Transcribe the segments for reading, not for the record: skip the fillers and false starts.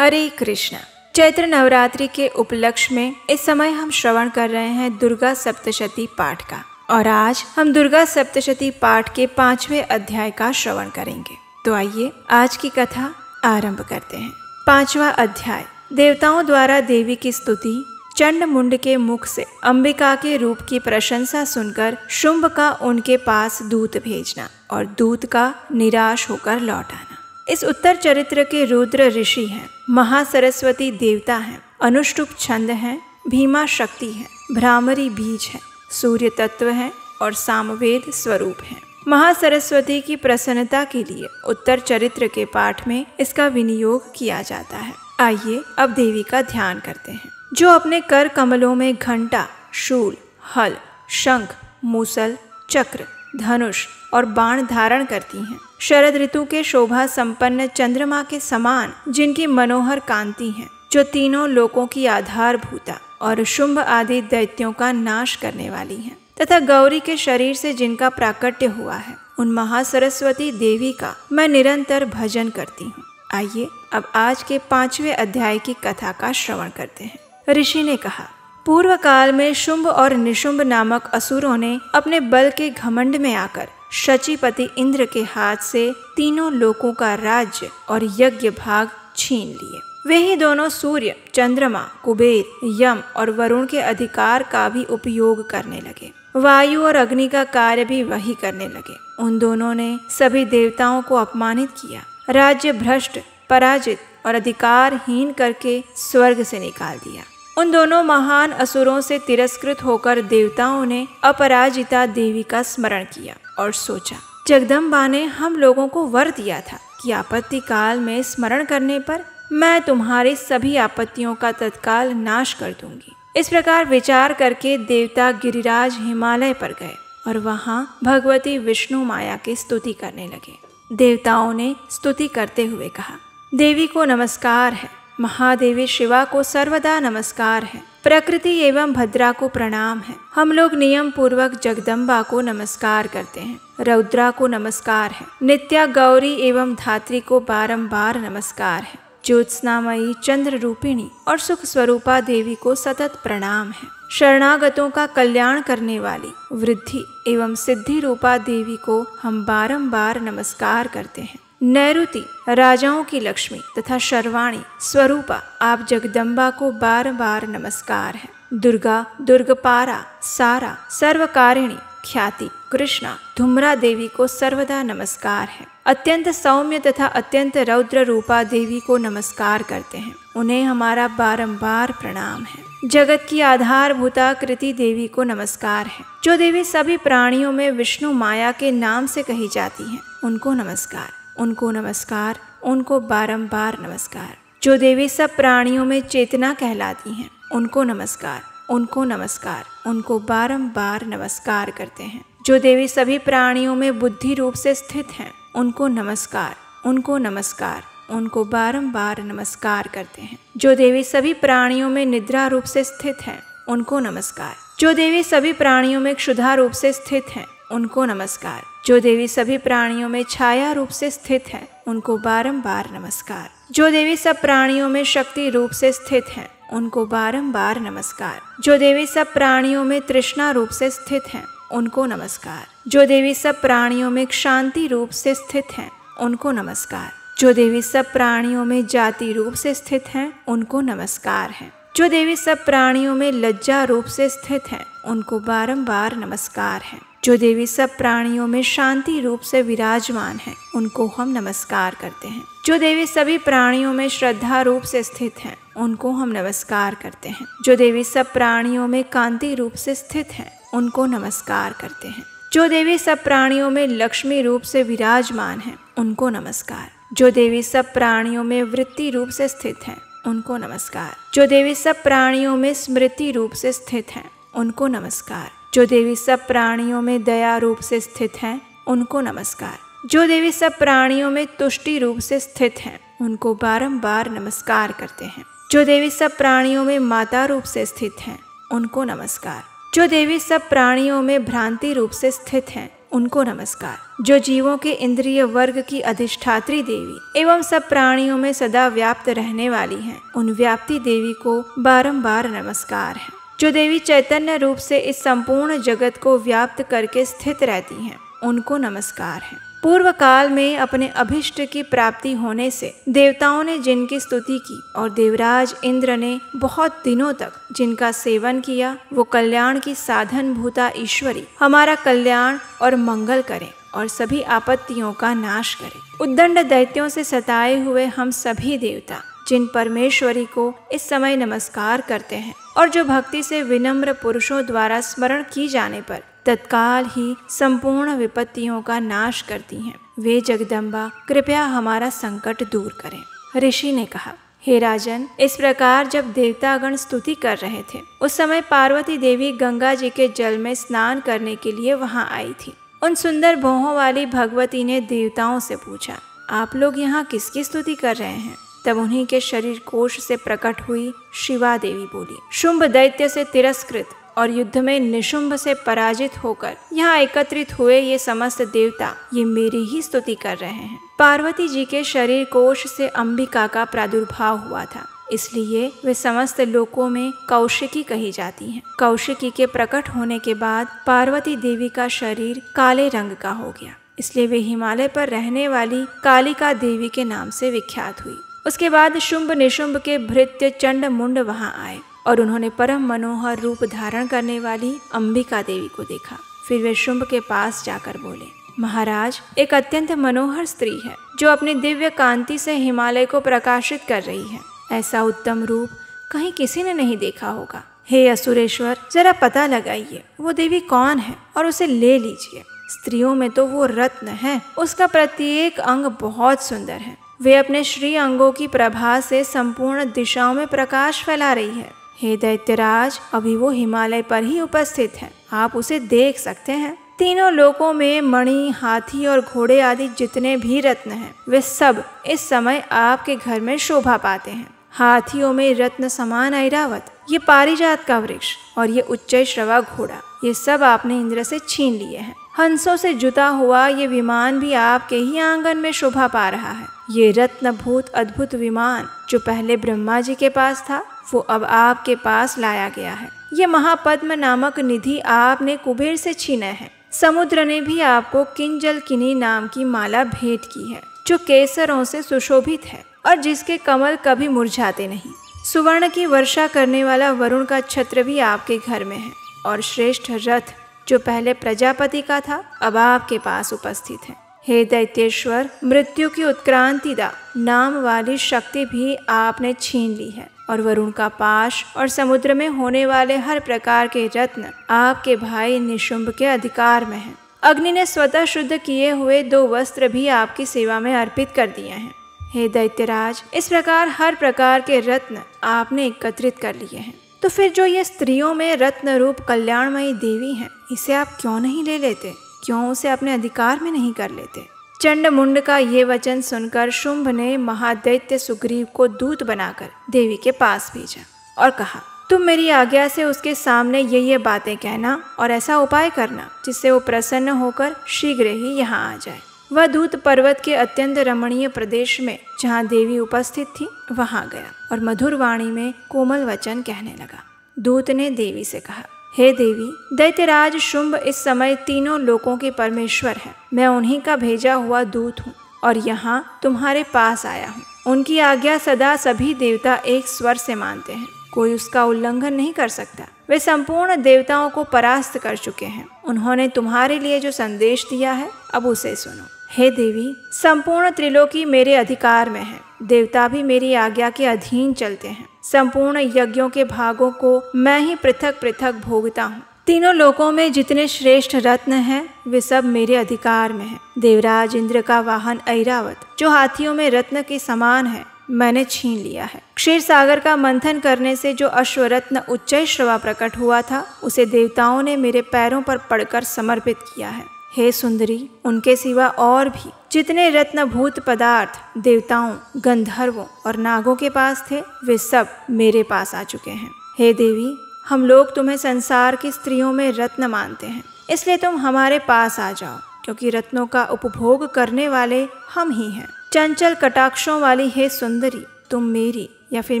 हरे कृष्णा। चैत्र नवरात्रि के उपलक्ष्य में इस समय हम श्रवण कर रहे हैं दुर्गा सप्तशती पाठ का, और आज हम दुर्गा सप्तशती पाठ के 5वें अध्याय का श्रवण करेंगे। तो आइए आज की कथा आरंभ करते हैं। 5वां अध्याय, देवताओं द्वारा देवी की स्तुति। चंड मुंड के मुख से अंबिका के रूप की प्रशंसा सुनकर शुंभ का उनके पास दूत भेजना और दूत का निराश होकर लौट आना। इस उत्तर चरित्र के रुद्र ऋषि हैं, महासरस्वती देवता हैं, अनुष्टुप छंद हैं, भीमा शक्ति है, भ्रामरी बीज है, सूर्य तत्व है और सामवेद स्वरूप है। महासरस्वती की प्रसन्नता के लिए उत्तर चरित्र के पाठ में इसका विनियोग किया जाता है। आइए अब देवी का ध्यान करते हैं। जो अपने कर कमलों में घंटा, शूल, हल, शंख, मूसल, चक्र, धनुष और बाण धारण करती हैं। शरद ऋतु के शोभा संपन्न चंद्रमा के समान जिनकी मनोहर कांति है, जो तीनों लोकों की आधारभूता और शुंभ आदि दैत्यों का नाश करने वाली हैं, तथा गौरी के शरीर से जिनका प्राकट्य हुआ है, उन महासरस्वती देवी का मैं निरंतर भजन करती हूँ। आइए अब आज के 5वें अध्याय की कथा का श्रवण करते हैं। ऋषि ने कहा, पूर्व काल में शुंभ और निशुंभ नामक असुरों ने अपने बल के घमंड में आकर शचीपति इंद्र के हाथ से तीनों लोकों का राज्य और यज्ञ भाग छीन लिए। वे ही दोनों सूर्य, चंद्रमा, कुबेर, यम और वरुण के अधिकार का भी उपयोग करने लगे। वायु और अग्नि का कार्य भी वही करने लगे। उन दोनों ने सभी देवताओं को अपमानित किया, राज्य भ्रष्ट, पराजित और अधिकारहीन करके स्वर्ग से निकाल दिया। उन दोनों महान असुरों से तिरस्कृत होकर देवताओं ने अपराजिता देवी का स्मरण किया और सोचा, जगदम्बा ने हम लोगों को वर दिया था कि आपत्ति काल में स्मरण करने पर मैं तुम्हारी सभी आपत्तियों का तत्काल नाश कर दूंगी। इस प्रकार विचार करके देवता गिरिराज हिमालय पर गए और वहां भगवती विष्णु माया की स्तुति करने लगे। देवताओं ने स्तुति करते हुए कहा, देवी को नमस्कार है, महादेवी शिवा को सर्वदा नमस्कार है, प्रकृति एवं भद्रा को प्रणाम है। हम लोग नियम पूर्वक जगदम्बा को नमस्कार करते हैं, रौद्रा को नमस्कार है, नित्या गौरी एवं धात्री को बारंबार नमस्कार है, ज्योत्स्नामयी चंद्र रूपिणी और सुख स्वरूपा देवी को सतत प्रणाम है, शरणागतों का कल्याण करने वाली वृद्धि एवं सिद्धि रूपा देवी को हम बारंबार नमस्कार करते हैं। नैऋति राजाओं की लक्ष्मी तथा शर्वाणी स्वरूपा आप जगदम्बा को बार बार नमस्कार है। दुर्गा, दुर्गपारा, सारा, सर्वकारिणी, ख्याति, कृष्णा, धूम्रा देवी को सर्वदा नमस्कार है। अत्यंत सौम्य तथा अत्यंत रौद्र रूपा देवी को नमस्कार करते हैं, उन्हें हमारा बारंबार प्रणाम है। जगत की आधारभूता कृति देवी को नमस्कार है। जो देवी सभी प्राणियों में विष्णु माया के नाम से कही जाती हैं, उनको नमस्कार, उनको नमस्कार, उनको बारंबार नमस्कार। जो देवी सब प्राणियों में चेतना कहलाती हैं, उनको नमस्कार, उनको नमस्कार, उनको बारंबार नमस्कार करते हैं। जो देवी सभी प्राणियों में बुद्धि रूप से स्थित हैं, उनको नमस्कार, उनको नमस्कार, उनको बारंबार नमस्कार करते हैं। जो देवी सभी प्राणियों में निद्रा रूप से स्थित हैं, उनको नमस्कार। जो देवी सभी प्राणियों में क्षुधा रूप से स्थित हैं, उनको नमस्कार। जो देवी सभी प्राणियों में छाया रूप से स्थित है, उनको बारंबार नमस्कार। जो देवी सब प्राणियों में शक्ति रूप से स्थित है, उनको बारंबार नमस्कार। जो देवी सब प्राणियों में तृष्णा रूप से स्थित है, उनको नमस्कार। जो देवी सब प्राणियों में शांति रूप से स्थित है, उनको नमस्कार। जो देवी सब प्राणियों में जाति रूप से स्थित है, उनको नमस्कार है। जो देवी सब प्राणियों में लज्जा रूप से स्थित है, उनको बारंबार नमस्कार है। जो देवी सब प्राणियों में शांति रूप से विराजमान है, उनको हम नमस्कार करते हैं। जो देवी सभी प्राणियों में श्रद्धा रूप से स्थित हैं, उनको हम नमस्कार करते हैं। जो देवी सब प्राणियों में कांति रूप से स्थित हैं, उनको नमस्कार करते हैं। जो देवी सब प्राणियों में लक्ष्मी रूप से विराजमान है, उनको नमस्कार। जो देवी सब प्राणियों में वृत्ति रूप से स्थित हैं, उनको नमस्कार। जो देवी सब प्राणियों में स्मृति रूप से स्थित हैं, उनको नमस्कार। जो देवी सब प्राणियों में दया रूप से स्थित हैं, उनको नमस्कार। जो देवी सब प्राणियों में तुष्टि रूप से स्थित हैं, उनको बारंबार नमस्कार करते हैं। जो देवी सब प्राणियों में माता रूप से स्थित हैं, उनको नमस्कार। जो देवी सब प्राणियों में भ्रांति रूप से स्थित हैं, उनको नमस्कार। जो जीवों के इंद्रिय वर्ग की अधिष्ठात्री देवी एवं सब प्राणियों में सदा व्याप्त रहने वाली हैं, उन व्याप्ति देवी को बारंबार नमस्कार है। जो देवी चैतन्य रूप से इस संपूर्ण जगत को व्याप्त करके स्थित रहती हैं, उनको नमस्कार है। पूर्व काल में अपने अभिष्ट की प्राप्ति होने से देवताओं ने जिनकी स्तुति की और देवराज इंद्र ने बहुत दिनों तक जिनका सेवन किया, वो कल्याण की साधन भूता ईश्वरी हमारा कल्याण और मंगल करें और सभी आपत्तियों का नाश करें। उद्दंड दैत्यों से सताए हुए हम सभी देवता जिन परमेश्वरी को इस समय नमस्कार करते हैं और जो भक्ति से विनम्र पुरुषों द्वारा स्मरण की जाने पर तत्काल ही संपूर्ण विपत्तियों का नाश करती हैं, वे जगदम्बा कृपया हमारा संकट दूर करें। ऋषि ने कहा, हे राजन, इस प्रकार जब देवतागण स्तुति कर रहे थे, उस समय पार्वती देवी गंगा जी के जल में स्नान करने के लिए वहां आई थी। उन सुंदर भौहों वाली भगवती ने देवताओं से पूछा, आप लोग यहाँ किसकी स्तुति कर रहे हैं? तब उन्हीं के शरीर कोश से प्रकट हुई शिवा देवी बोली, शुंभ दैत्य से तिरस्कृत और युद्ध में निशुंभ से पराजित होकर यहाँ एकत्रित हुए ये समस्त देवता ये मेरी ही स्तुति कर रहे हैं। पार्वती जी के शरीर कोश से अंबिका का प्रादुर्भाव हुआ था, इसलिए वे समस्त लोकों में कौशिकी कही जाती हैं। कौशिकी के प्रकट होने के बाद पार्वती देवी का शरीर काले रंग का हो गया, इसलिए वे हिमालय पर रहने वाली कालिका देवी के नाम से विख्यात हुई। उसके बाद शुंभ निशुंभ के भृत्य चंड मुंड वहां आए और उन्होंने परम मनोहर रूप धारण करने वाली अंबिका देवी को देखा। फिर वे शुंभ के पास जाकर बोले, महाराज, एक अत्यंत मनोहर स्त्री है जो अपनी दिव्य कांति से हिमालय को प्रकाशित कर रही है। ऐसा उत्तम रूप कहीं किसी ने नहीं देखा होगा। हे असुरेश्वर, जरा पता लगाइए वो देवी कौन है और उसे ले लीजिए। स्त्रियों में तो वो रत्न है, उसका प्रत्येक अंग बहुत सुंदर है। वे अपने श्री अंगों की प्रभा से संपूर्ण दिशाओं में प्रकाश फैला रही है। हे दैत्यराज, अभी वो हिमालय पर ही उपस्थित है, आप उसे देख सकते हैं। तीनों लोकों में मणि, हाथी और घोड़े आदि जितने भी रत्न हैं, वे सब इस समय आपके घर में शोभा पाते हैं। हाथियों में रत्न समान ऐरावत, ये पारिजात का वृक्ष और ये उच्चैश्रवा घोड़ा, ये सब आपने इंद्र से छीन लिए हैं। हंसों से जुता हुआ ये विमान भी आपके ही आंगन में शोभा पा रहा है। ये रत्नभूत अद्भुत विमान जो पहले ब्रह्मा जी के पास था, वो अब आपके पास लाया गया है। ये महापद्म नामक निधि आपने कुबेर से छीना है। समुद्र ने भी आपको किंजलकिनी नाम की माला भेंट की है, जो केसरों से सुशोभित है और जिसके कमल कभी मुरझाते नहीं। सुवर्ण की वर्षा करने वाला वरुण का छत्र भी आपके घर में है और श्रेष्ठ रथ जो पहले प्रजापति का था, अब आपके पास उपस्थित है। हे दैत्येश्वर, मृत्यु की उत्क्रांतिदा नाम वाली शक्ति भी आपने छीन ली है और वरुण का पाश और समुद्र में होने वाले हर प्रकार के रत्न आपके भाई निशुंभ के अधिकार में हैं। अग्नि ने स्वतः शुद्ध किए हुए 2 वस्त्र भी आपकी सेवा में अर्पित कर दिए हैं। हे दैत्यराज, इस प्रकार हर प्रकार के रत्न आपने एकत्रित कर लिए हैं। तो फिर जो ये स्त्रियों में रत्न रूप कल्याणमयी देवी हैं, इसे आप क्यों नहीं ले लेते? क्यों उसे अपने अधिकार में नहीं कर लेते? चंड मुंड का ये वचन सुनकर शुंभ ने महादैत्य सुग्रीव को दूत बनाकर देवी के पास भेजा और कहा, तुम मेरी आज्ञा से उसके सामने ये बातें कहना और ऐसा उपाय करना जिससे वो प्रसन्न होकर शीघ्र ही यहाँ आ जाए। वह दूत पर्वत के अत्यंत रमणीय प्रदेश में जहाँ देवी उपस्थित थी वहां गया और मधुर वाणी में कोमल वचन कहने लगा। दूत ने देवी से कहा, हे देवी, दैत्यराज शुंभ इस समय तीनों लोकों के परमेश्वर है। मैं उन्हीं का भेजा हुआ दूत हूँ और यहाँ तुम्हारे पास आया हूँ। उनकी आज्ञा सदा सभी देवता एक स्वर से मानते हैं, कोई उसका उल्लंघन नहीं कर सकता। वे संपूर्ण देवताओं को परास्त कर चुके हैं। उन्होंने तुम्हारे लिए जो संदेश दिया है, अब उसे सुनो। हे देवी, संपूर्ण त्रिलोकी मेरे अधिकार में है। देवता भी मेरी आज्ञा के अधीन चलते हैं। संपूर्ण यज्ञों के भागों को मैं ही पृथक पृथक भोगता हूँ। तीनों लोकों में जितने श्रेष्ठ रत्न हैं, वे सब मेरे अधिकार में हैं। देवराज इंद्र का वाहन ऐरावत, जो हाथियों में रत्न के समान है, मैंने छीन लिया है। क्षीर सागर का मंथन करने से जो अश्वरत्न उच्चैश्रवा प्रकट हुआ था, उसे देवताओं ने मेरे पैरों पर पड़कर समर्पित किया है। हे सुंदरी, उनके सिवा और भी जितने रत्नभूत पदार्थ देवताओं, गंधर्वों और नागों के पास थे, वे सब मेरे पास आ चुके हैं। हे देवी, हम लोग तुम्हें संसार की स्त्रियों में रत्न मानते हैं, इसलिए तुम हमारे पास आ जाओ क्योंकि रत्नों का उपभोग करने वाले हम ही हैं। चंचल कटाक्षों वाली हे सुंदरी, तुम मेरी या फिर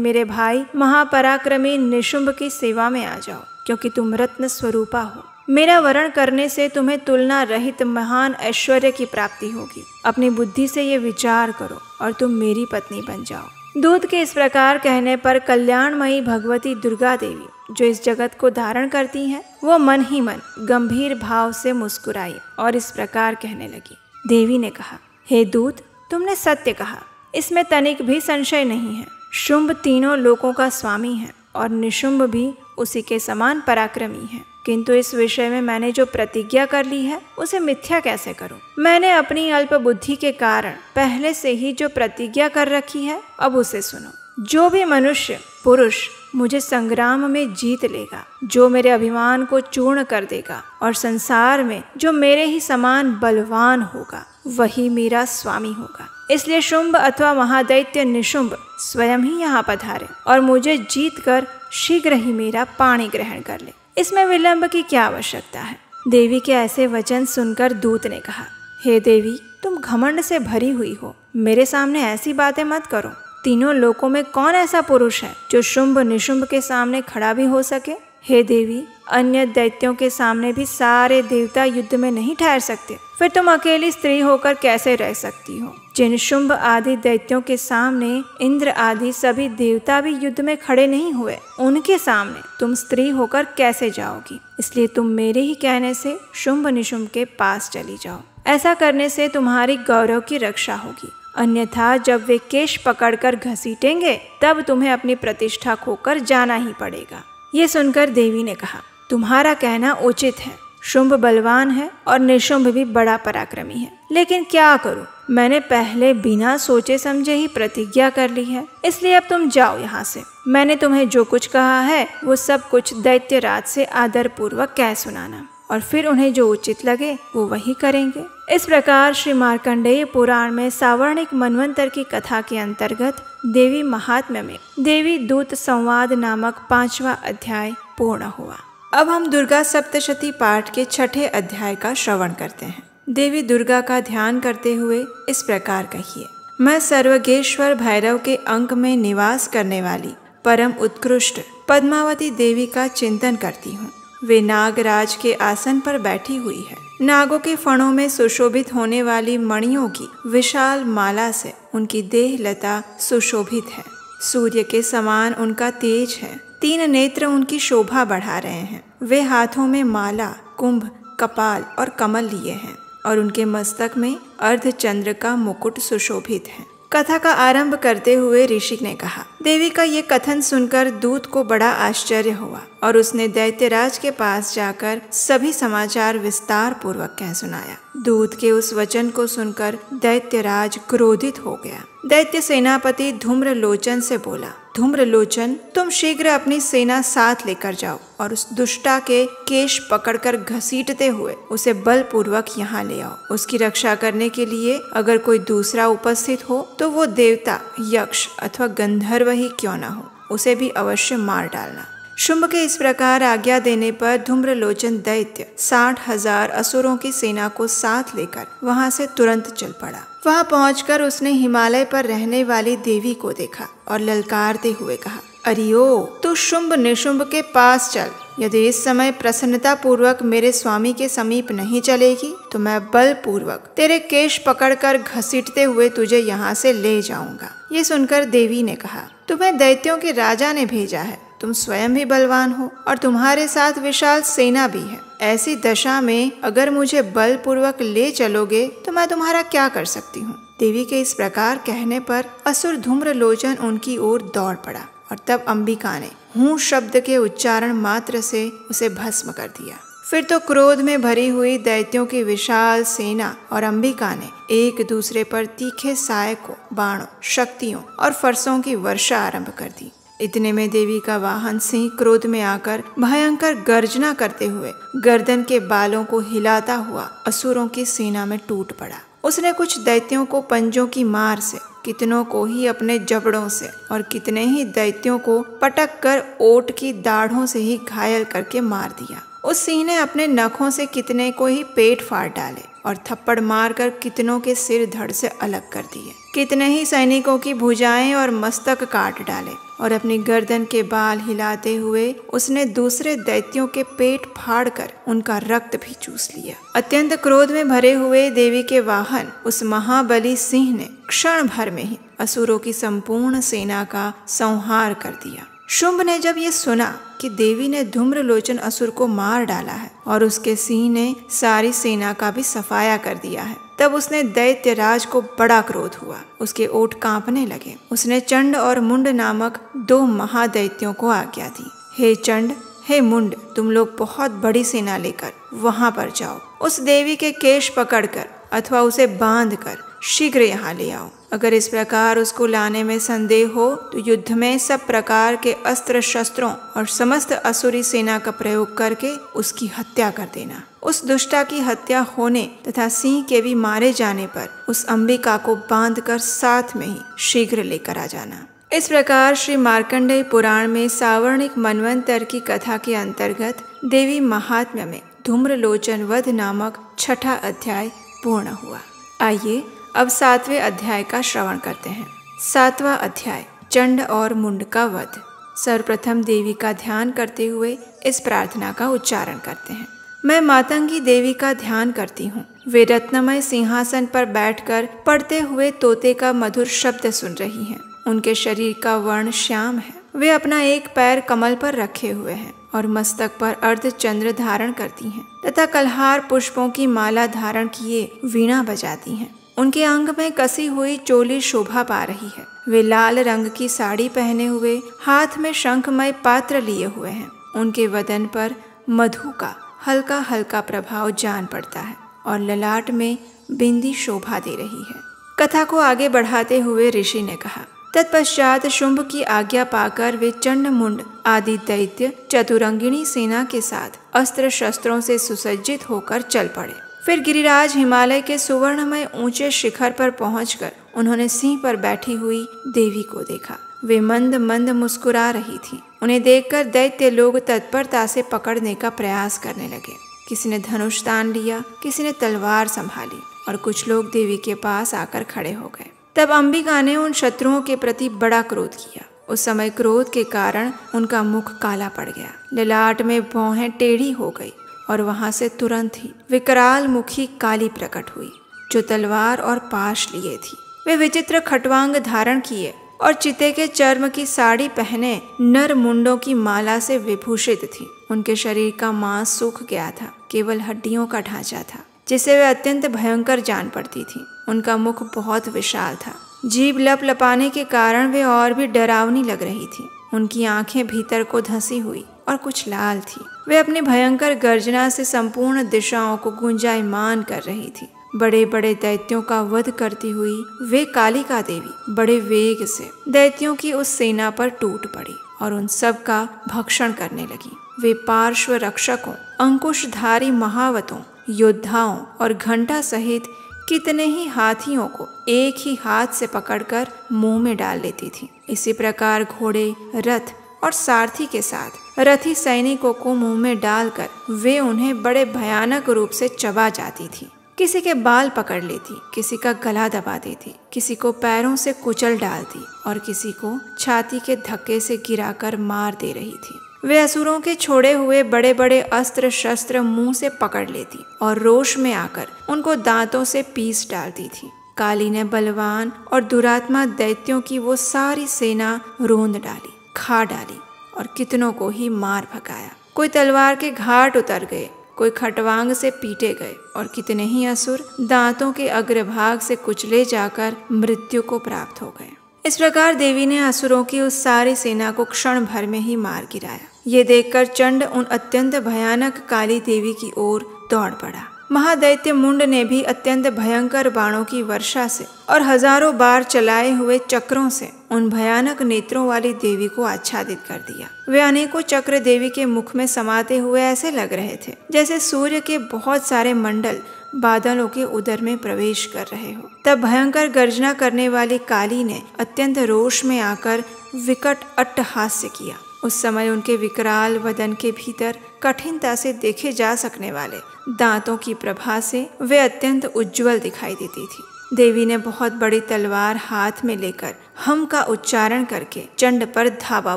मेरे भाई महापराक्रमी निशुंभ की सेवा में आ जाओ, क्योंकि तुम रत्न स्वरूपा हो। मेरा वरण करने से तुम्हें तुलना रहित महान ऐश्वर्य की प्राप्ति होगी। अपनी बुद्धि से ये विचार करो और तुम मेरी पत्नी बन जाओ। दूत के इस प्रकार कहने पर कल्याणमयी भगवती दुर्गा देवी, जो इस जगत को धारण करती हैं, वो मन ही मन गंभीर भाव से मुस्कुराई और इस प्रकार कहने लगी। देवी ने कहा, हे दूत, तुमने सत्य कहा, इसमें तनिक भी संशय नहीं है। शुंभ तीनों लोकों का स्वामी है और निशुंभ भी उसी के समान पराक्रमी है, किंतु इस विषय में मैंने जो प्रतिज्ञा कर ली है उसे मिथ्या कैसे करूं? मैंने अपनी अल्प बुद्धि के कारण पहले से ही जो प्रतिज्ञा कर रखी है, अब उसे सुनो। जो भी मनुष्य पुरुष मुझे संग्राम में जीत लेगा, जो मेरे अभिमान को चूर्ण कर देगा और संसार में जो मेरे ही समान बलवान होगा, वही मेरा स्वामी होगा। इसलिए शुंभ अथवा महादैत्य निशुंभ स्वयं ही यहाँ पधारे और मुझे जीत कर शीघ्र ही मेरा पाणी ग्रहण कर ले। इसमें विलंब की क्या आवश्यकता है? देवी के ऐसे वचन सुनकर दूत ने कहा, हे देवी, तुम घमंड से भरी हुई हो, मेरे सामने ऐसी बातें मत करो। तीनों लोकों में कौन ऐसा पुरुष है जो शुंभ निशुंभ के सामने खड़ा भी हो सके? हे देवी, अन्य दैत्यों के सामने भी सारे देवता युद्ध में नहीं ठहर सकते, फिर तुम अकेली स्त्री होकर कैसे रह सकती हो? जिन शुंभ आदि दैत्यों के सामने इंद्र आदि सभी देवता भी युद्ध में खड़े नहीं हुए, उनके सामने तुम स्त्री होकर कैसे जाओगी? इसलिए तुम मेरे ही कहने से शुंभ निशुंभ के पास चली जाओ। ऐसा करने से तुम्हारी गौरव की रक्षा होगी, अन्यथा जब वे केश पकड़कर घसीटेंगे तब तुम्हें अपनी प्रतिष्ठा खोकर जाना ही पड़ेगा। ये सुनकर देवी ने कहा, तुम्हारा कहना उचित है। शुंभ बलवान है और निशुंभ भी बड़ा पराक्रमी है, लेकिन क्या करूं? मैंने पहले बिना सोचे समझे ही प्रतिज्ञा कर ली है, इसलिए अब तुम जाओ यहाँ से। मैंने तुम्हें जो कुछ कहा है वो सब कुछ दैत्यराज से आदर पूर्वक कह सुनाना, और फिर उन्हें जो उचित लगे वो वही करेंगे। इस प्रकार श्री मार्कंडेय पुराण में सावर्णिक मनवंतर की कथा के अंतर्गत देवी महात्म्य में देवी दूत संवाद नामक 5वां अध्याय पूर्ण हुआ। अब हम दुर्गा सप्तशती पाठ के 6ठे अध्याय का श्रवण करते हैं। देवी दुर्गा का ध्यान करते हुए इस प्रकार कहिए, मैं सर्वगेश्वर भैरव के अंक में निवास करने वाली परम उत्कृष्ट पद्मावती देवी का चिंतन करती हूँ। वे नागराज के आसन पर बैठी हुई है। नागों के फणों में सुशोभित होने वाली मणियों की विशाल माला से उनकी देह लता सुशोभित है। सूर्य के समान उनका तेज है। 3 नेत्र उनकी शोभा बढ़ा रहे हैं। वे हाथों में माला, कुंभ, कपाल और कमल लिए हैं और उनके मस्तक में अर्धचंद्र का मुकुट सुशोभित है। कथा का आरंभ करते हुए ऋषि ने कहा, देवी का ये कथन सुनकर दूत को बड़ा आश्चर्य हुआ और उसने दैत्यराज के पास जाकर सभी समाचार विस्तार पूर्वक कह सुनाया। दूत के उस वचन को सुनकर दैत्यराज क्रोधित हो गया। दैत्य सेनापति धूम्रलोचन से बोला, धूम्रलोचन, तुम शीघ्र अपनी सेना साथ लेकर जाओ और उस दुष्टा के केश पकड़कर घसीटते हुए उसे बलपूर्वक यहाँ ले आओ। उसकी रक्षा करने के लिए अगर कोई दूसरा उपस्थित हो तो वो देवता, यक्ष अथवा गंधर्व ही क्यों न हो, उसे भी अवश्य मार डालना। शुंभ के इस प्रकार आज्ञा देने पर धूम्रलोचन दैत्य 60,000 असुरों की सेना को साथ लेकर वहां से तुरंत चल पड़ा। वहां पहुंचकर उसने हिमालय पर रहने वाली देवी को देखा और ललकारते हुए कहा, अरियो, तू शुंभ निशुंभ के पास चल। यदि इस समय प्रसन्नता पूर्वक मेरे स्वामी के समीप नहीं चलेगी तो मैं बल पूर्वक तेरे केश पकड़कर घसीटते हुए तुझे यहाँ से ले जाऊंगा। ये सुनकर देवी ने कहा, तुम्हें दैत्यों के राजा ने भेजा है। तुम स्वयं भी बलवान हो और तुम्हारे साथ विशाल सेना भी है। ऐसी दशा में अगर मुझे बल पूर्वक ले चलोगे तो मैं तुम्हारा क्या कर सकती हूँ। देवी के इस प्रकार कहने पर असुर धूम्रलोचन उनकी ओर दौड़ पड़ा और तब अंबिका ने हूँ शब्द के उच्चारण मात्र से उसे भस्म कर दिया। फिर तो क्रोध में भरी हुई दैत्यों की विशाल सेना और अंबिका ने एक दूसरे पर तीखे सहायकों, बाणों, शक्तियों और फरसों की वर्षा आरंभ कर दी। इतने में देवी का वाहन सिंह क्रोध में आकर भयंकर गर्जना करते हुए गर्दन के बालों को हिलाता हुआ असुरों की सेना में टूट पड़ा। उसने कुछ दैत्यों को पंजों की मार से, कितनों को ही अपने जबड़ों से और कितने ही दैत्यों को पटक कर ओट की दाढ़ों से ही घायल करके मार दिया। उस सिंह ने अपने नखों से कितने को ही पेट फाड़ डाले। और थप्पड़ मारकर कितनों के सिर धड़ से अलग कर दिए। कितने ही सैनिकों की भुजाएं और मस्तक काट डाले और अपनी गर्दन के बाल हिलाते हुए उसने दूसरे दैत्यों के पेट फाड़कर उनका रक्त भी चूस लिया। अत्यंत क्रोध में भरे हुए देवी के वाहन उस महाबली सिंह ने क्षण भर में ही असुरों की संपूर्ण सेना का संहार कर दिया। शुंभ ने जब ये सुना कि देवी ने धूम्रलोचन असुर को मार डाला है और उसके सिंह ने सारी सेना का भी सफाया कर दिया है, तब उसने दैत्यराज को बड़ा क्रोध हुआ। उसके ओठ कांपने लगे। उसने चंड और मुंड नामक 2 महादैत्यों को आज्ञा दी, हे चंड, हे मुंड, तुम लोग बहुत बड़ी सेना लेकर वहां पर जाओ। उस देवी के केश पकड़कर अथवा उसे बांधकर शीघ्र यहाँ ले आओ। अगर इस प्रकार उसको लाने में संदेह हो तो युद्ध में सब प्रकार के अस्त्र शस्त्रों और समस्त असुरी सेना का प्रयोग करके उसकी हत्या कर देना। उस दुष्टा की हत्या होने तथा सिंह के भी मारे जाने पर उस अंबिका को बांधकर साथ में ही शीघ्र लेकर आ जाना। इस प्रकार श्री मार्कंडेय पुराण में सावर्णिक मनवंतर की कथा के अंतर्गत देवी महात्म्य में धूम्रलोचन वध नामक 6ठा अध्याय पूर्ण हुआ। आइए अब 7वें अध्याय का श्रवण करते हैं। 7वां अध्याय, चंड और मुंड का वध। सर्वप्रथम देवी का ध्यान करते हुए इस प्रार्थना का उच्चारण करते हैं। मैं मातंगी देवी का ध्यान करती हूँ। वे रत्नमय सिंहासन पर बैठकर पढ़ते हुए तोते का मधुर शब्द सुन रही हैं। उनके शरीर का वर्ण श्याम है। वे अपना एक पैर कमल पर रखे हुए हैं और मस्तक पर अर्धचंद्र धारण करती हैं तथा कलहार पुष्पों की माला धारण किए वीणा बजाती हैं। उनके अंग में कसी हुई चोली शोभा पा रही है। वे लाल रंग की साड़ी पहने हुए हाथ में शंखमय पात्र लिए हुए हैं। उनके वदन पर मधु का हल्का हल्का प्रभाव जान पड़ता है और ललाट में बिंदी शोभा दे रही है। कथा को आगे बढ़ाते हुए ऋषि ने कहा, तत्पश्चात शुंभ की आज्ञा पाकर वे चंड मुंड आदि दैत्य चतुरंगिणी सेना के साथ अस्त्र शस्त्रों से सुसज्जित होकर चल पड़े। फिर गिरिराज हिमालय के सुवर्णमय ऊंचे शिखर पर पहुंचकर उन्होंने सिंह पर बैठी हुई देवी को देखा। वे मंद मंद मुस्कुरा रही थीं। उन्हें देखकर दैत्य लोग तत्परता से पकड़ने का प्रयास करने लगे। किसी ने धनुष तान लिया, किसी ने तलवार संभाली और कुछ लोग देवी के पास आकर खड़े हो गए। तब अंबिका ने उन शत्रुओं के प्रति बड़ा क्रोध किया। उस समय क्रोध के कारण उनका मुख काला पड़ गया, ललाट में भौहें टेढ़ी हो गई और वहां से तुरंत ही विकराल मुखी काली प्रकट हुई, जो तलवार और पाश लिए थी। वे विचित्र खटवांग धारण किए और चिते के चर्म की साड़ी पहने नर मुंडों की माला से विभूषित थी। उनके शरीर का मांस सूख गया था, केवल हड्डियों का ढांचा था, जिसे वे अत्यंत भयंकर जान पड़ती थी। उनका मुख बहुत विशाल था। जीभ लप लपाने के कारण वे और भी डरावनी लग रही थी। उनकी आंखें भीतर को धंसी हुई और कुछ लाल थी। वे अपनी भयंकर गर्जना से संपूर्ण दिशाओं को गुंजायमान कर रही थी। बड़े बड़े दैत्यों का वध करती हुई वे कालिका देवी बड़े वेग से दैत्यों की उस सेना पर टूट पड़ी और उन सब का भक्षण करने लगी। वे पार्श्व रक्षकों, अंकुशधारी महावतों, योद्धाओं और घंटा सहित कितने ही हाथियों को एक ही हाथ से पकड़कर मुंह में डाल लेती थी। इसी प्रकार घोड़े, रथ और सारथी के साथ रथी सैनिकों को मुंह में डालकर वे उन्हें बड़े भयानक रूप से चबा जाती थी। किसी के बाल पकड़ लेती, किसी का गला दबा देती, किसी को पैरों से कुचल डालती और किसी को छाती के धक्के से गिराकर मार दे रही थी। वे असुरों के छोड़े हुए बड़े बड़े अस्त्र शस्त्र मुंह से पकड़ लेती और रोष में आकर उनको दांतों से पीस डालती थी। काली ने बलवान और दुरात्मा दैत्यों की वो सारी सेना रोंद डाली, खा डाली और कितनों को ही मार भगाया। कोई तलवार के घाट उतर गए, कोई खटवांग से पीटे गए और कितने ही असुर दांतों के अग्रभाग से कुचले जाकर मृत्यु को प्राप्त हो गए। इस प्रकार देवी ने असुरों की उस सारी सेना को क्षण भर में ही मार गिराया। ये देखकर चंड उन अत्यंत भयानक काली देवी की ओर दौड़ पड़ा। महादैत्य मुंड ने भी अत्यंत भयंकर बाणों की वर्षा से और हजारों बार चलाए हुए चक्रों से उन भयानक नेत्रों वाली देवी को आच्छादित कर दिया। वे अनेकों चक्र देवी के मुख में समाते हुए ऐसे लग रहे थे जैसे सूर्य के बहुत सारे मंडल बादलों के उदर में प्रवेश कर रहे हो। तब भयंकर गर्जना करने वाली काली ने अत्यंत रोष में आकर विकट अट्टहास्य किया उस समय उनके विकराल वदन के भीतर कठिनता से देखे जा सकने वाले दांतों की प्रभा से वे अत्यंत उज्जवल दिखाई देती थी। देवी ने बहुत बड़ी तलवार हाथ में लेकर हम का उच्चारण करके चंड पर धावा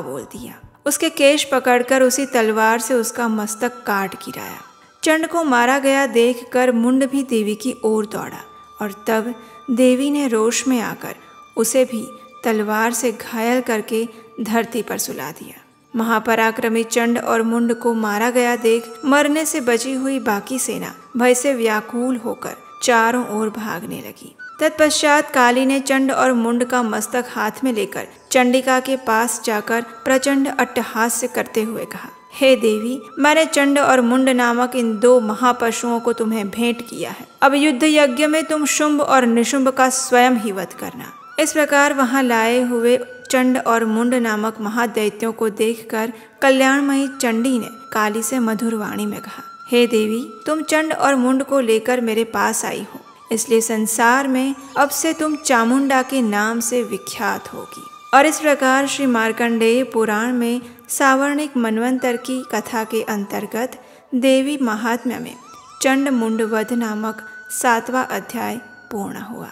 बोल दिया। उसके केश पकड़कर उसी तलवार से उसका मस्तक काट गिराया। चंड को मारा गया देखकर मुंड भी देवी की ओर दौड़ा और तब देवी ने रोष में आकर उसे भी तलवार से घायल करके धरती पर सुला दिया। महापराक्रमी चंड और मुंड को मारा गया देख मरने से बची हुई बाकी सेना भय से व्याकुल होकर चारों ओर भागने लगी। तत्पश्चात काली ने चंड और मुंड का मस्तक हाथ में लेकर चंडिका के पास जाकर प्रचंड अट्टहास्य करते हुए कहा, हे देवी, मैंने चंड और मुंड नामक इन 2 महापशुओं को तुम्हें भेंट किया है। अब युद्ध यज्ञ में तुम शुंभ और निशुंभ का स्वयं ही वध करना। इस प्रकार वहां लाए हुए चंड और मुंड नामक महादैत्यों को देखकर कल्याणमयी चंडी ने काली से मधुर वाणी में कहा, हे देवी, तुम चंड और मुंड को लेकर मेरे पास आई हो, इसलिए संसार में अब से तुम चामुंडा के नाम से विख्यात होगी। और इस प्रकार श्री मार्कंडेय पुराण में सावर्णिक मनवंतर की कथा के अंतर्गत देवी महात्म्य में चंड मुंड वध नामक 7वां अध्याय पूर्ण हुआ।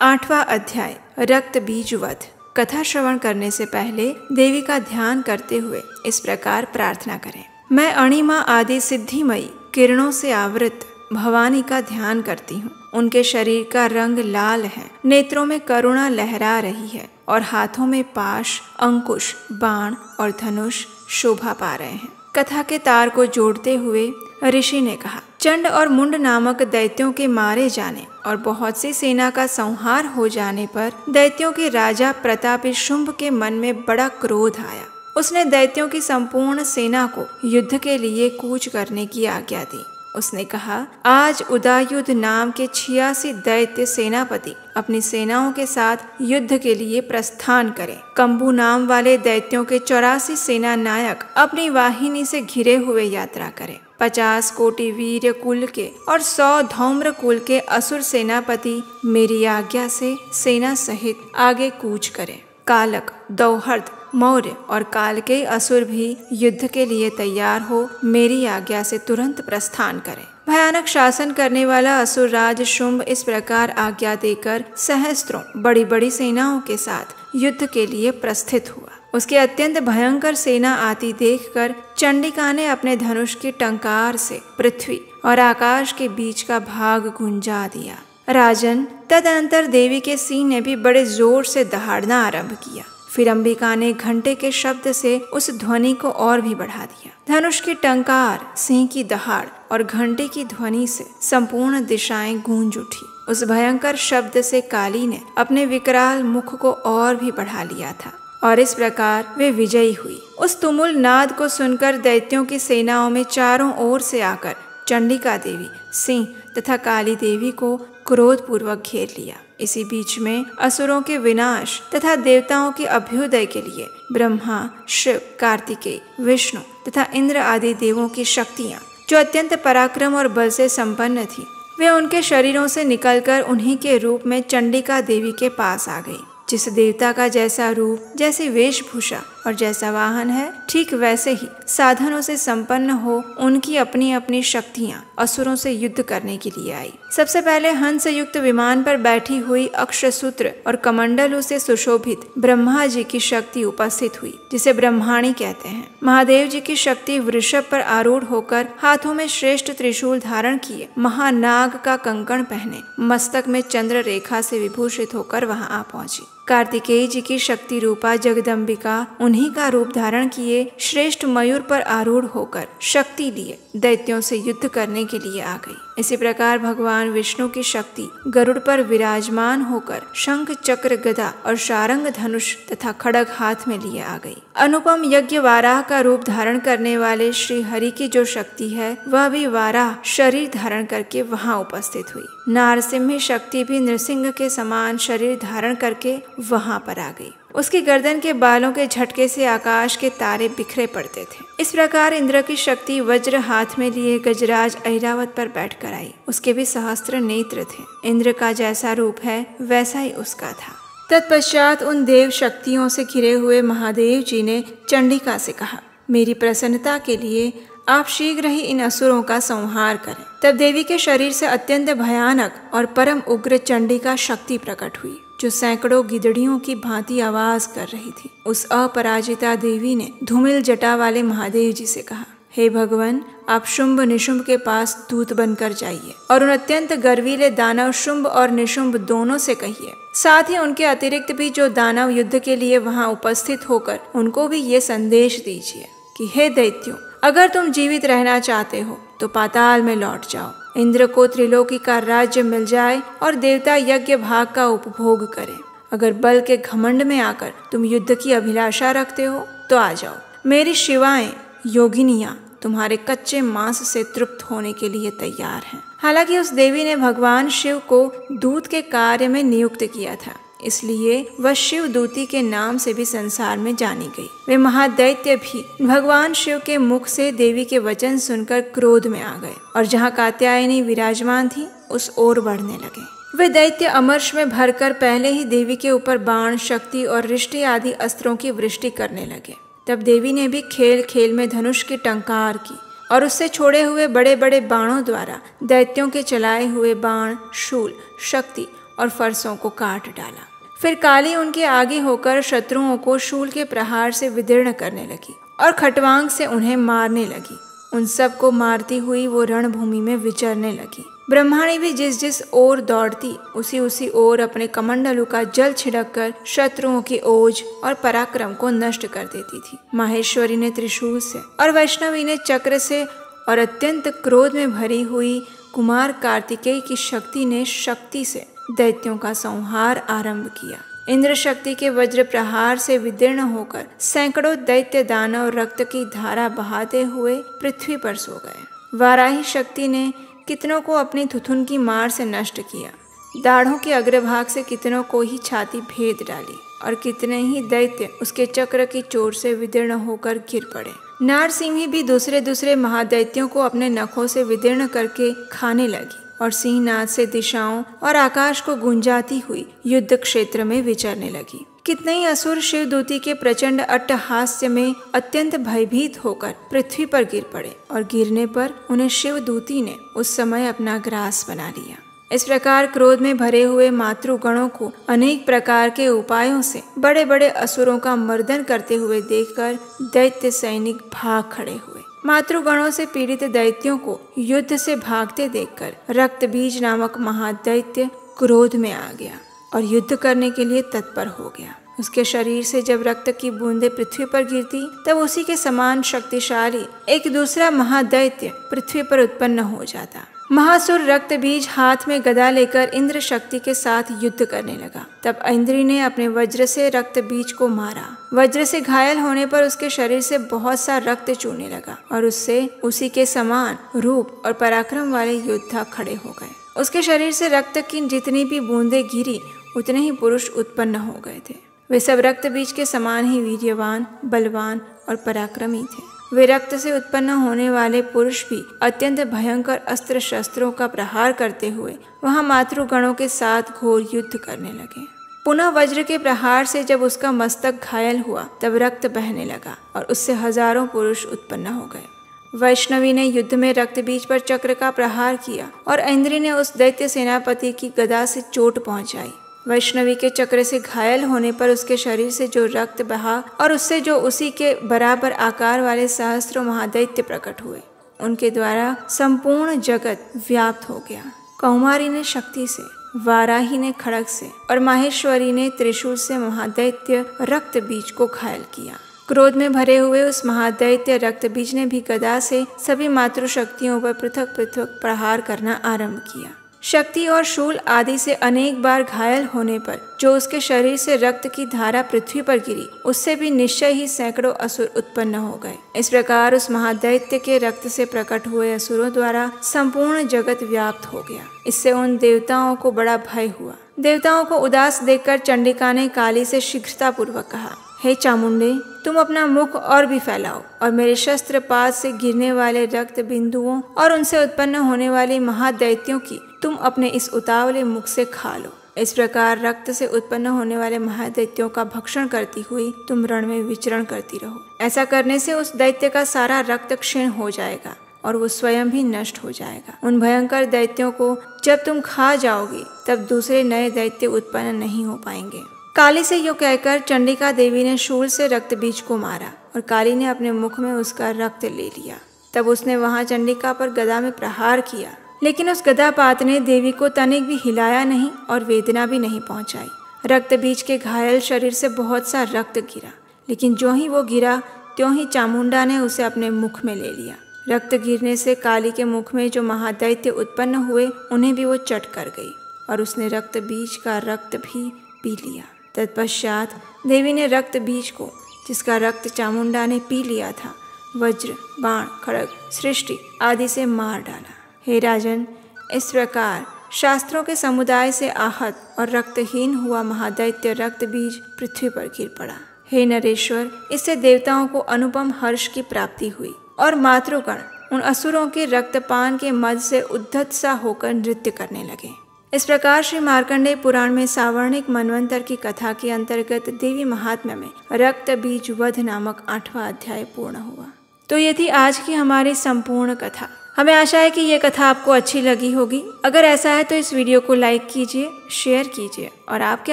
8वां अध्याय रक्त बीज वध। कथा श्रवण करने से पहले देवी का ध्यान करते हुए इस प्रकार प्रार्थना करें, मैं अणिमा आदि सिद्धिमयी किरणों से आवृत भवानी का ध्यान करती हूँ। उनके शरीर का रंग लाल है, नेत्रों में करुणा लहरा रही है और हाथों में पाश, अंकुश, बाण और धनुष शोभा पा रहे हैं। कथा के तार को जोड़ते हुए ऋषि ने कहा, चंड और मुंड नामक दैत्यों के मारे जाने और बहुत सी सेना का संहार हो जाने पर दैत्यों के राजा प्रतापी शुंभ के मन में बड़ा क्रोध आया। उसने दैत्यों की संपूर्ण सेना को युद्ध के लिए कूच करने की आज्ञा दी। उसने कहा, आज उदायुध नाम के 86 दैत्य सेनापति अपनी सेनाओं के साथ युद्ध के लिए प्रस्थान करें। कंबू नाम वाले दैत्यों के 84 सेना नायक अपनी वाहिनी से घिरे हुए यात्रा करें। 50 कोटि वीर कुल के और 100 धौम्र कुल के असुर सेनापति मेरी आज्ञा से सेना सहित आगे कूच करें। कालक, दौहर्द, मौर्य और काल के असुर भी युद्ध के लिए तैयार हो मेरी आज्ञा से तुरंत प्रस्थान करें। भयानक शासन करने वाला असुर राज शुंभ इस प्रकार आज्ञा देकर सहस्त्रों बड़ी बड़ी सेनाओं के साथ युद्ध के लिए प्रस्थित हुआ। उसकी अत्यंत भयंकर सेना आती देखकर चंडिका ने अपने धनुष की टंकार से पृथ्वी और आकाश के बीच का भाग गुंजा दिया। राजन, तदनंतर देवी के सिंह ने भी बड़े जोर से दहाड़ना आरंभ किया। फिर अंबिका ने घंटे के शब्द से उस ध्वनि को और भी बढ़ा दिया। धनुष की टंकार, सिंह की दहाड़ और घंटे की ध्वनि से संपूर्ण दिशाएं गूंज उठी। उस भयंकर शब्द से काली ने अपने विकराल मुख को और भी बढ़ा लिया था और इस प्रकार वे विजयी हुई। उस तुमुल नाद को सुनकर दैत्यों की सेनाओं में चारों ओर से आकर चंडिका देवी, सिंह तथा काली देवी को क्रोध पूर्वक घेर लिया। इसी बीच में असुरों के विनाश तथा देवताओं के अभ्युदय के लिए ब्रह्मा, शिव, कार्तिकेय, विष्णु तथा इंद्र आदि देवों की शक्तियाँ, जो अत्यंत पराक्रम और बल से संपन्न थी, वे उनके शरीरों से निकलकर उन्हीं के रूप में चंडिका देवी के पास आ गई। जिस देवता का जैसा रूप, जैसी वेशभूषा और जैसा वाहन है, ठीक वैसे ही साधनों से संपन्न हो उनकी अपनी अपनी शक्तियाँ असुरों से युद्ध करने के लिए आई। सबसे पहले हंस युक्त विमान पर बैठी हुई अक्षसूत्र और कमंडलों से सुशोभित ब्रह्मा जी की शक्ति उपस्थित हुई, जिसे ब्रह्माणी कहते हैं। महादेव जी की शक्ति वृषभ पर आरूढ़ होकर हाथों में श्रेष्ठ त्रिशूल धारण किए, महानाग का कंकण पहने, मस्तक में चंद्र रेखा से विभूषित होकर वहां आ पहुंची। कार्तिकेय जी की शक्ति रूपा जगदम्बिका उन्हीं का रूप धारण किए श्रेष्ठ मयूर पर आरूढ़ होकर शक्ति लिए दैत्यों से युद्ध करने के लिए आ गई। इसी प्रकार भगवान विष्णु की शक्ति गरुड़ पर विराजमान होकर शंख, चक्र, गदा और शारंग धनुष तथा खड़ग हाथ में लिए आ गई। अनुपम यज्ञ वाराह का रूप धारण करने वाले श्री हरि की जो शक्ति है, वह भी वाराह शरीर धारण करके वहां उपस्थित हुई। नारसिंह शक्ति भी नृसिंह के समान शरीर धारण करके वहां पर आ गई। उसकी गर्दन के बालों के झटके से आकाश के तारे बिखरे पड़ते थे। इस प्रकार इंद्र की शक्ति वज्र हाथ में लिए गजराज ऐरावत पर बैठकर आई। उसके भी सहस्त्र नेत्र थे। इंद्र का जैसा रूप है वैसा ही उसका था। तत्पश्चात उन देव शक्तियों से घिरे हुए महादेव जी ने चंडिका से कहा, मेरी प्रसन्नता के लिए आप शीघ्र ही इन असुरों का संहार करें। तब देवी के शरीर से अत्यंत भयानक और परम उग्र चंडिका शक्ति प्रकट हुई, जो सैकड़ों गिदड़ियों की भांति आवाज कर रही थी। उस अपराजिता देवी ने धूमिल जटा वाले महादेव जी से कहा, हे भगवान, आप शुंभ निशुंभ के पास दूत बनकर जाइए और उन अत्यंत गर्वीले दानव शुंभ और निशुंभ दोनों से कहिए, साथ ही उनके अतिरिक्त भी जो दानव युद्ध के लिए वहां उपस्थित होकर उनको भी ये संदेश दीजिए कि हे दैत्यों, अगर तुम जीवित रहना चाहते हो तो पाताल में लौट जाओ। इंद्र को त्रिलोकी का राज्य मिल जाए और देवता यज्ञ भाग का उपभोग करें। अगर बल के घमंड में आकर तुम युद्ध की अभिलाषा रखते हो तो आ जाओ। मेरी शिवाएं योगिनियां तुम्हारे कच्चे मांस से तृप्त होने के लिए तैयार हैं। हालांकि उस देवी ने भगवान शिव को दूत के कार्य में नियुक्त किया था, इसलिए वह शिव दूती के नाम से भी संसार में जानी गई। वे महादैत्य भी भगवान शिव के मुख से देवी के वचन सुनकर क्रोध में आ गए और जहाँ कात्यायनी विराजमान थी उस ओर बढ़ने लगे। वे दैत्य अमर्ष में भरकर पहले ही देवी के ऊपर बाण, शक्ति और रिष्टि आदि अस्त्रों की वृष्टि करने लगे। तब देवी ने भी खेल खेल में धनुष की टंकार की और उससे छोड़े हुए बड़े बड़े बाणों द्वारा दैत्यों के चलाए हुए बाण, शूल, शक्ति और फरसों को काट डाला। फिर काली उनके आगे होकर शत्रुओं को शूल के प्रहार से विदीर्ण करने लगी और खटवांग से उन्हें मारने लगी। उन सब को मारती हुई वो रणभूमि में विचरने लगी। ब्रह्माणी भी जिस जिस ओर दौड़ती उसी उसी ओर अपने कमंडलों का जल छिड़क कर शत्रुओं की ओज और पराक्रम को नष्ट कर देती थी। माहेश्वरी ने त्रिशूल से और वैष्णवी ने चक्र से और अत्यंत क्रोध में भरी हुई कुमार कार्तिकेय की शक्ति ने शक्ति से दैत्यों का संहार आरंभ किया। इंद्र शक्ति के वज्र प्रहार से विदीर्ण होकर सैकड़ों दैत्य दानव रक्त की धारा बहाते हुए पृथ्वी पर सो गए। वाराही शक्ति ने कितनों को अपनी थुथुन की मार से नष्ट किया। दाढ़ों के अग्रभाग से कितनों को ही छाती भेद डाली और कितने ही दैत्य उसके चक्र की चोट से विदीर्ण होकर गिर पड़े। नारसिंही भी दूसरे दूसरे महादैत्यों को अपने नखों से विदीर्ण करके खाने लगी और सिंहनाद से दिशाओं और आकाश को गुंजाती हुई युद्ध क्षेत्र में विचरने लगी। कितने ही असुर शिवदूती के प्रचंड अट्टहास्य में अत्यंत भयभीत होकर पृथ्वी पर गिर पड़े और गिरने पर उन्हें शिवदूती ने उस समय अपना ग्रास बना लिया। इस प्रकार क्रोध में भरे हुए मातृगणों को अनेक प्रकार के उपायों से बड़े बड़े असुरों का मर्दन करते हुए देखकर दैत्य सैनिक भाग खड़े हुए। मातृगणों से पीड़ित दैत्यों को युद्ध से भागते देखकर रक्तबीज नामक महादैत्य क्रोध में आ गया और युद्ध करने के लिए तत्पर हो गया। उसके शरीर से जब रक्त की बूंदें पृथ्वी पर गिरती तब उसी के समान शक्तिशाली एक दूसरा महादैत्य पृथ्वी पर उत्पन्न हो जाता। महासुर रक्त बीज हाथ में गदा लेकर इंद्र शक्ति के साथ युद्ध करने लगा। तब इंद्री ने अपने वज्र से रक्त बीज को मारा। वज्र से घायल होने पर उसके शरीर से बहुत सा रक्त चूने लगा और उससे उसी के समान रूप और पराक्रम वाले योद्धा खड़े हो गए। उसके शरीर से रक्त की जितनी भी बूंदें गिरी उतने ही पुरुष उत्पन्न हो गए थे। वे सब रक्त बीज के समान ही वीर्यवान, बलवान और पराक्रमी थे। वे रक्त से उत्पन्न होने वाले पुरुष भी अत्यंत भयंकर अस्त्र शस्त्रों का प्रहार करते हुए वहां मातृगणों के साथ घोर युद्ध करने लगे। पुनः वज्र के प्रहार से जब उसका मस्तक घायल हुआ तब रक्त बहने लगा और उससे हजारों पुरुष उत्पन्न हो गए। वैष्णवी ने युद्ध में रक्त बीज पर चक्र का प्रहार किया और इंद्री ने उस दैत्य सेनापति की गदा से चोट पहुंचाई। वैष्णवी के चक्र से घायल होने पर उसके शरीर से जो रक्त बहा और उससे जो उसी के बराबर आकार वाले सहस्त्रों महादैत्य प्रकट हुए, उनके द्वारा संपूर्ण जगत व्याप्त हो गया। कौमारी ने शक्ति से, वाराही ने खड़ग से और माहेश्वरी ने त्रिशूल से महादैत्य रक्त बीज को घायल किया। क्रोध में भरे हुए उस महादैत्य रक्त बीज ने भी गदा से सभी मातृशक्तियों पर पृथक पृथक प्रहार करना आरंभ किया। शक्ति और शूल आदि से अनेक बार घायल होने पर जो उसके शरीर से रक्त की धारा पृथ्वी पर गिरी उससे भी निश्चय ही सैकड़ों असुर उत्पन्न हो गए। इस प्रकार उस महादैत्य के रक्त से प्रकट हुए असुरों द्वारा संपूर्ण जगत व्याप्त हो गया। इससे उन देवताओं को बड़ा भय हुआ। देवताओं को उदास देखकर चंडिका ने काली से शीघ्रता पूर्वक कहा, हे चामुंडे, तुम अपना मुख और भी फैलाओ और मेरे शस्त्र पात से गिरने वाले रक्त बिंदुओं और उनसे उत्पन्न होने वाले महादैत्यों की तुम अपने इस उतावले मुख से खा लो। इस प्रकार रक्त से उत्पन्न होने वाले महादैत्यों का भक्षण करती हुई तुम रण में विचरण करती रहो। ऐसा करने से उस दैत्य का सारा रक्त क्षीण हो जाएगा और वो स्वयं भी नष्ट हो जाएगा। उन भयंकर दैत्यों को जब तुम खा जाओगी तब दूसरे नए दैत्य उत्पन्न नहीं हो पाएंगे। काली से यूँ कहकर चंडिका देवी ने शूल से रक्त बीज को मारा और काली ने अपने मुख में उसका रक्त ले लिया। तब उसने वहां चंडिका पर गदा में प्रहार किया, लेकिन उस गदापात ने देवी को तनिक भी हिलाया नहीं और वेदना भी नहीं पहुंचाई। रक्त बीज के घायल शरीर से बहुत सा रक्त गिरा, लेकिन जो ही वो गिरा त्यों ही चामुंडा ने उसे अपने मुख में ले लिया। रक्त गिरने से काली के मुख में जो महादैत्य उत्पन्न हुए उन्हें भी वो चट कर गई और उसने रक्त बीज का रक्त भी पी लिया। तत्पश्चात देवी ने रक्त बीज को, जिसका रक्त चामुंडा ने पी लिया था, वज्र, बाण, खड्ग, सृष्टि आदि से मार डाला। हे राजन, इस प्रकार शास्त्रों के समुदाय से आहत और रक्तहीन हुआ महादैत्य रक्त बीज पृथ्वी पर गिर पड़ा। हे नरेश्वर, इससे देवताओं को अनुपम हर्ष की प्राप्ति हुई और मातृगण उन असुरों के रक्तपान के मद से उद्धत सा होकर नृत्य करने लगे। इस प्रकार श्री मार्कंडेय पुराण में सावर्णिक मनवंतर की कथा के अंतर्गत देवी महात्म्य में रक्त बीज वध नामक 8वां अध्याय पूर्ण हुआ। तो ये थी आज की हमारी संपूर्ण कथा। हमें आशा है कि ये कथा आपको अच्छी लगी होगी। अगर ऐसा है तो इस वीडियो को लाइक कीजिए, शेयर कीजिए और आपके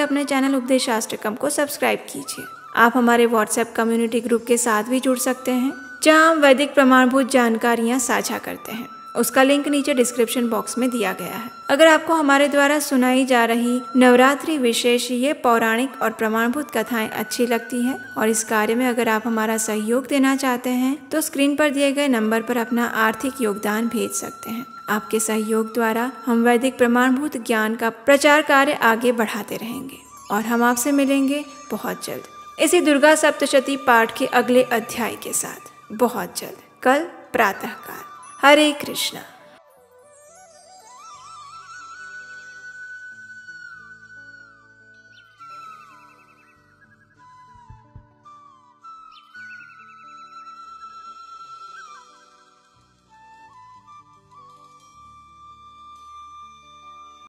अपने चैनल उपदेशाष्टकम को सब्सक्राइब कीजिए। आप हमारे व्हाट्सएप कम्युनिटी ग्रुप के साथ भी जुड़ सकते हैं, जहां हम वैदिक प्रमाणभूत जानकारियां साझा करते हैं। उसका लिंक नीचे डिस्क्रिप्शन बॉक्स में दिया गया है। अगर आपको हमारे द्वारा सुनाई जा रही नवरात्रि विशेष ये पौराणिक और प्रमाणभूत कथाएं अच्छी लगती हैं और इस कार्य में अगर आप हमारा सहयोग देना चाहते हैं तो स्क्रीन पर दिए गए नंबर पर अपना आर्थिक योगदान भेज सकते हैं। आपके सहयोग द्वारा हम वैदिक प्रमाणभूत ज्ञान का प्रचार कार्य आगे बढ़ाते रहेंगे और हम आपसे मिलेंगे बहुत जल्द इसी दुर्गा सप्तशती पाठ के अगले अध्याय के साथ, बहुत जल्द, कल प्रातः काल। हरे कृष्णा।